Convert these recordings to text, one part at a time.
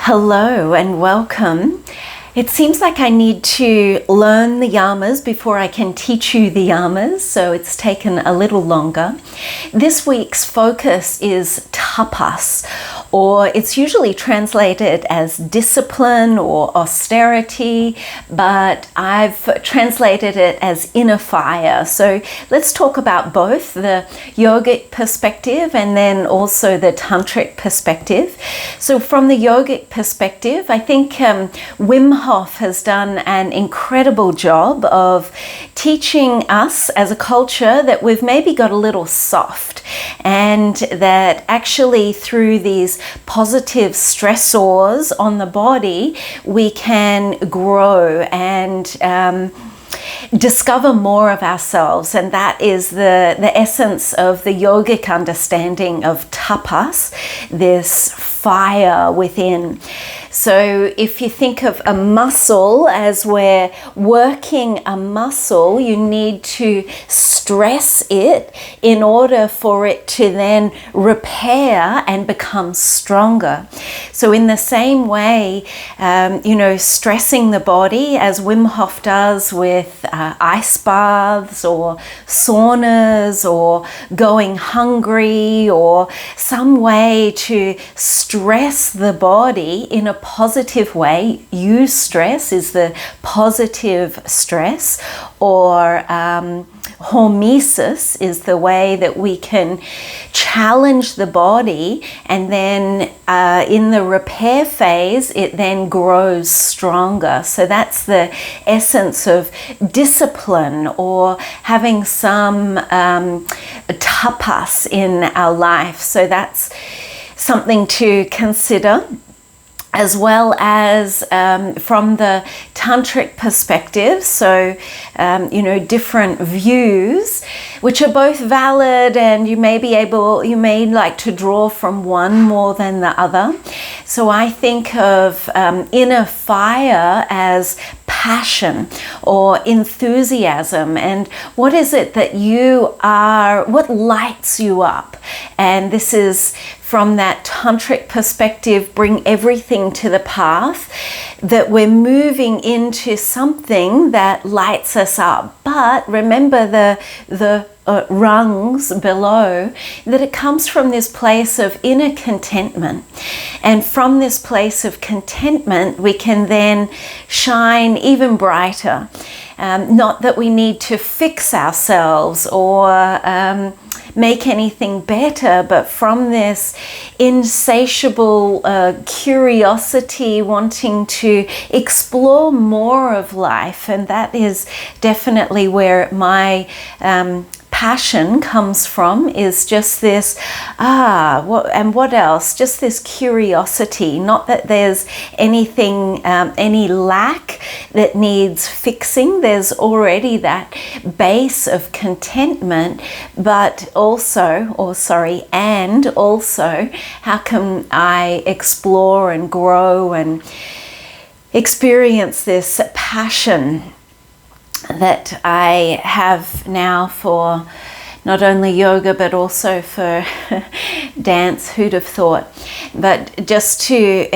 Hello and welcome. It seems like I need to learn the Yamas before I can teach you the Yamas, so it's taken a little longer. This week's focus is Tapas, or it's usually translated as discipline or austerity, but I've translated it as inner fire. So let's talk about both the yogic perspective and then also the tantric perspective. So from the yogic perspective, I think Wim Hof has done an incredible job of teaching us as a culture that we've maybe got a little soft, and that actually through these positive stressors on the body we can grow and discover more of ourselves. And that is the essence of the yogic understanding of tapas, this fire within. So if you think of a muscle as we're working a muscle, you need to stress it in order for it to then repair and become stronger. So in the same way, stressing the body as Wim Hof does with ice baths or saunas or going hungry or some way to stress the body in a positive way. Eustress is the positive stress, or Hormesis is the way that we can challenge the body, and then in the repair phase it then grows stronger. So that's the essence of discipline, or having some tapas in our life. So that's something to consider, as well as from the tantric perspective. So, different views, which are both valid, and you may like to draw from one more than the other. So I think of inner fire as passion or enthusiasm, and what is it that what lights you up? And this is from that tantric perspective, bring everything to the path, that we're moving into something that lights us up. But remember the rungs below, that it comes from this place of inner contentment. And from this place of contentment, we can then shine even brighter. Not that we need to fix ourselves or make anything better, but from this insatiable curiosity, wanting to explore more of life. And that is definitely where my passion comes from, is just this, what else? Just this curiosity. Not that there's anything, any lack that needs fixing. There's already that base of contentment, but also, and also, how can I explore and grow and experience this passion that I have now for not only yoga but also for dance? Who'd have thought? But just to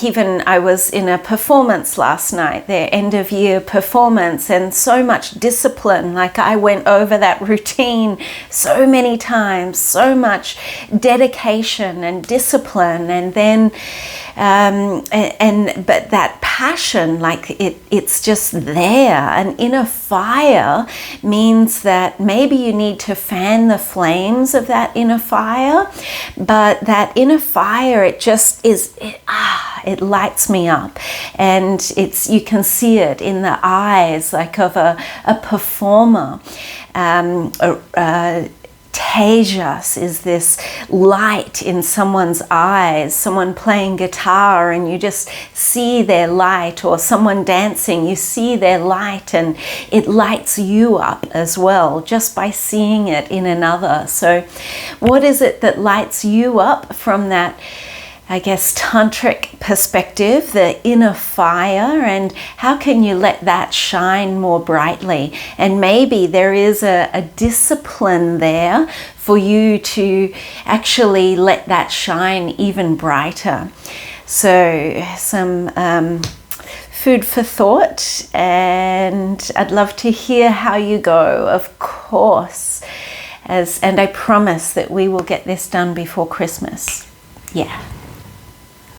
even I was in a performance last night, their end of year performance, and so much discipline. Like, I went over that routine so many times, so much dedication and discipline, and then but that passion, like it's just there. An inner fire means that maybe you need to fan the flames of that inner fire, but that inner fire, it just is, it lights me up, and you can see it in the eyes, like of a performer. Tejas is this light in someone's eyes, someone playing guitar and you just see their light, or someone dancing, you see their light, and it lights you up as well just by seeing it in another. So what is it that lights you up from that I guess, tantric perspective, the inner fire, and how can you let that shine more brightly? And maybe there is a discipline there for you to actually let that shine even brighter. So some food for thought, and I'd love to hear how you go, of course. And I promise that we will get this done before Christmas. Yeah.